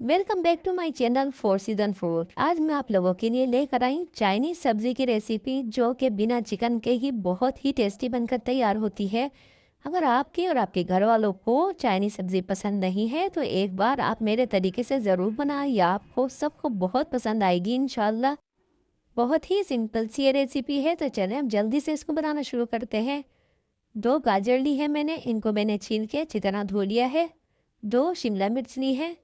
Welcome back to my channel four season food. आज मैं आप लोगों के लिए लेकर आई चाइनीज सब्जी की रेसिपी जो कि बिना चिकन के ही बहुत ही टेस्टी बनकर तैयार होती है। अगर आपके और आपके घर वालों को चाइनीज सब्जी पसंद नहीं है तो एक बार आप मेरे तरीके से ज़रूर बनाएं, या आपको सबको बहुत पसंद आएगी इंशाल्लाह। बहुत ही सिंपल सी ये रेसिपी है, तो चलें हम जल्दी से इसको बनाना शुरू करते हैं। 2 गाजर ली है मैंने, इनको मैंने छील के अच्छी तरह धो लिया है। 2 शिमला मिर्च ली है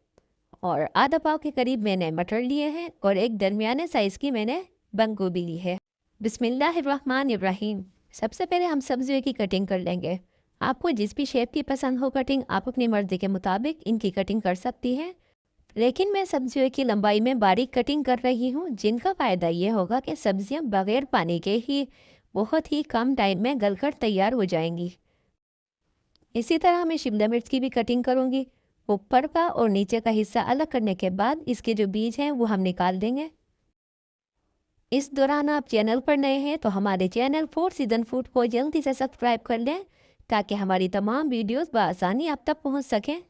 और आधा पाव के करीब मैंने मटर लिए हैं और एक दरमियाने साइज़ की मैंने बंद गोभी ली है। बिस्मिल्लाहिर्रहमानिर्रहीम। सबसे पहले हम सब्जियों की कटिंग कर लेंगे। आपको जिस भी शेप की पसंद हो कटिंग, आप अपनी मर्ज़ी के मुताबिक इनकी कटिंग कर सकती हैं, लेकिन मैं सब्जियों की लंबाई में बारीक कटिंग कर रही हूँ, जिनका फ़ायदा ये होगा कि सब्जियाँ बग़ैर पानी के ही बहुत ही कम टाइम में गलकर तैयार हो जाएंगी। इसी तरह मैं शिमला मिर्च की भी कटिंग करूँगी। ऊपर का और नीचे का हिस्सा अलग करने के बाद इसके जो बीज हैं वो हम निकाल देंगे। इस दौरान आप चैनल पर नए हैं तो हमारे चैनल फोर सीजन फूड को जल्दी से सब्सक्राइब कर लें, ताकि हमारी तमाम वीडियोस बआसानी आप तक पहुंच सकें।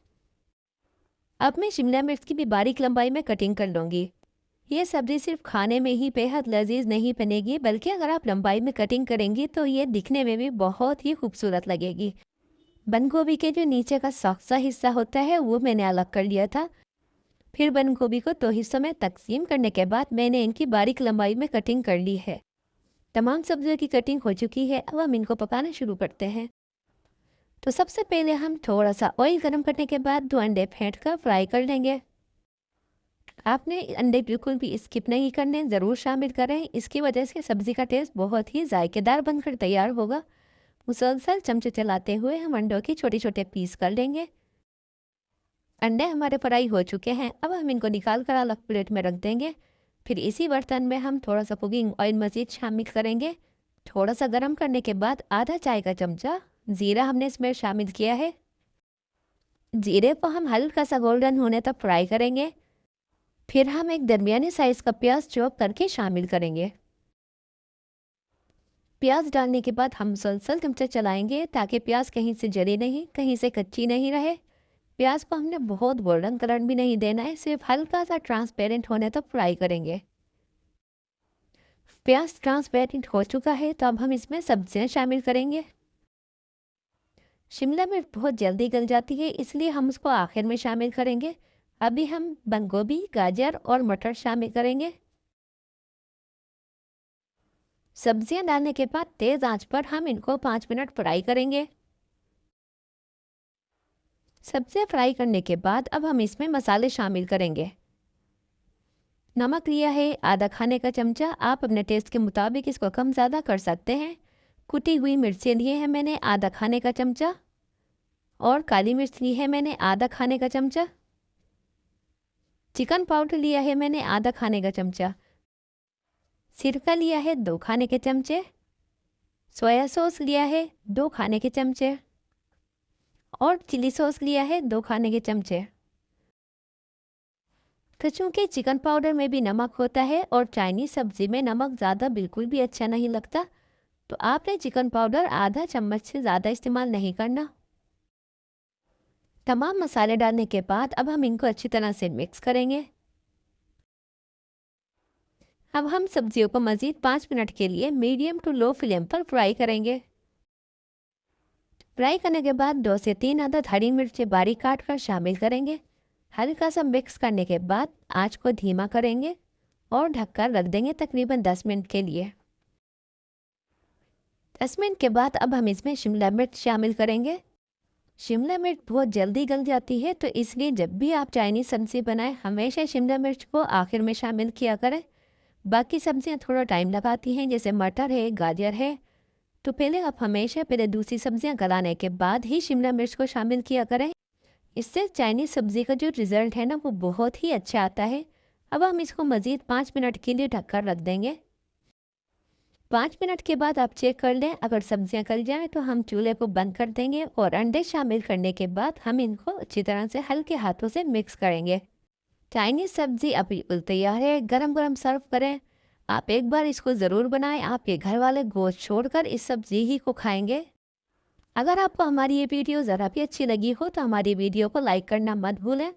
अब मैं शिमला मिर्च की भी बारीक लंबाई में कटिंग कर लूँगी। ये सब्ज़ी सिर्फ खाने में ही बेहद लजीज नहीं बनेगी, बल्कि अगर आप लंबाई में कटिंग करेंगी तो ये दिखने में भी बहुत ही खूबसूरत लगेगी। बंद गोभी के जो नीचे का सख्त सा हिस्सा होता है वो मैंने अलग कर लिया था। फिर बंद गोभी को 2 हिस्सों में तकसीम करने के बाद मैंने इनकी बारीक लंबाई में कटिंग कर ली है। तमाम सब्जियों की कटिंग हो चुकी है। अब हम इनको पकाना शुरू करते हैं। तो सबसे पहले हम थोड़ा सा ऑयल गर्म करने के बाद 2 अंडे फेंट कर फ्राई कर लेंगे। आपने अंडे बिल्कुल भी स्किप नहीं करने, ज़रूर शामिल करें। इसकी वजह से सब्ज़ी का टेस्ट बहुत ही जायकेदार बनकर तैयार होगा। मुसलसल चमचे चलाते हुए हम अंडों की छोटे छोटे पीस कर लेंगे। अंडे हमारे फ्राई हो चुके हैं। अब हम इनको निकाल कर अलग प्लेट में रख देंगे। फिर इसी बर्तन में हम थोड़ा सा कुकिंग ऑयल मज़ीद शामिल करेंगे। थोड़ा सा गर्म करने के बाद आधा चाय का चमचा ज़ीरा हमने इसमें शामिल किया है। जीरे को हम हल्का सा गोल्डन होने तक फ्राई करेंगे। फिर हम एक दरमियाने साइज़ का प्याज चॉप करके शामिल करेंगे। प्याज डालने के बाद हम मुसलसल चमचे चलाएंगे ताकि प्याज कहीं से जले नहीं, कहीं से कच्ची नहीं रहे। प्याज को हमने बहुत गोल्डन कलर भी नहीं देना है, सिर्फ हल्का सा ट्रांसपेरेंट होने तक फ्राई करेंगे। प्याज ट्रांसपेरेंट हो चुका है तो अब हम इसमें सब्जियां शामिल करेंगे। शिमला मिर्च बहुत जल्दी गल जाती है, इसलिए हम उसको आखिर में शामिल करेंगे। अभी हम बंद गोभी, गाजर और मटर शामिल करेंगे। सब्जियां डालने के बाद तेज़ आंच पर हम इनको 5 मिनट फ्राई करेंगे। सब्जियां फ्राई करने के बाद अब हम इसमें मसाले शामिल करेंगे। नमक लिया है आधा खाने का चमचा, आप अपने टेस्ट के मुताबिक इसको कम ज़्यादा कर सकते हैं। कुटी हुई मिर्चें लिए हैं मैंने आधा खाने का चमचा, और काली मिर्च ली है मैंने आधा खाने का चमचा। चिकन पाउडर लिया है मैंने आधा खाने का चमचा। सिरका लिया है 2 खाने के चमचे। सोया सॉस लिया है 2 खाने के चमचे। और चिली सॉस लिया है 2 खाने के चमचे। तो चूँकि चिकन पाउडर में भी नमक होता है और चाइनीज़ सब्ज़ी में नमक ज़्यादा बिल्कुल भी अच्छा नहीं लगता, तो आपने चिकन पाउडर आधा चम्मच से ज़्यादा इस्तेमाल नहीं करना। तमाम मसाले डालने के बाद अब हम इनको अच्छी तरह से मिक्स करेंगे। अब हम सब्जियों को मज़ीद 5 मिनट के लिए मीडियम टू लो फ्लेम पर फ्राई करेंगे। फ्राई करने के बाद 2 से 3 अदद हरी मिर्चें बारीक काट कर शामिल करेंगे। हल्का सा मिक्स करने के बाद आंच को धीमा करेंगे और ढककर रख देंगे तकरीबन 10 मिनट के लिए। 10 मिनट के बाद अब हम इसमें शिमला मिर्च शामिल करेंगे। शिमला मिर्च बहुत जल्दी गल जाती है, तो इसलिए जब भी आप चाइनीज़ सब्ज़ी बनाएं हमेशा शिमला मिर्च को आखिर में शामिल किया करें। बाकी सब्जियां थोड़ा टाइम लगाती हैं, जैसे मटर है, गाजर है, तो पहले दूसरी सब्जियां गलाने के बाद ही शिमला मिर्च को शामिल किया करें। इससे चाइनीज़ सब्ज़ी का जो रिज़ल्ट है ना वो बहुत ही अच्छा आता है। अब हम इसको मज़ीद 5 मिनट के लिए ढककर रख देंगे। 5 मिनट के बाद आप चेक कर लें, अगर सब्जियां गल जाएं तो हम चूल्हे को बंद कर देंगे और अंडे शामिल करने के बाद हम इनको अच्छी तरह से हल्के हाथों से मिक्स करेंगे। चाइनीज़ सब्ज़ी अब बिल्कुल तैयार है, गरम गरम सर्व करें। आप एक बार इसको ज़रूर बनाएं, आपके घर वाले गोश्त छोड़कर इस सब्ज़ी ही को खाएंगे। अगर आपको हमारी ये वीडियो ज़रा भी अच्छी लगी हो तो हमारी वीडियो को लाइक करना मत भूलें।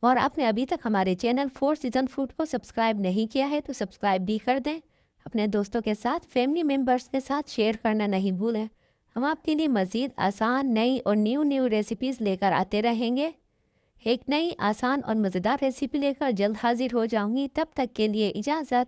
और आपने अभी तक हमारे चैनल फोर सीजन फूड को सब्सक्राइब नहीं किया है तो सब्सक्राइब भी कर दें। अपने दोस्तों के साथ, फैमिली मेम्बर्स के साथ शेयर करना नहीं भूलें। हम आपके लिए मज़ीद आसान, नई और न्यू न्यू रेसिपीज़ लेकर आते रहेंगे। एक नई आसान और मज़ेदार रेसिपी लेकर जल्द हाजिर हो जाऊंगी। तब तक के लिए इजाज़त।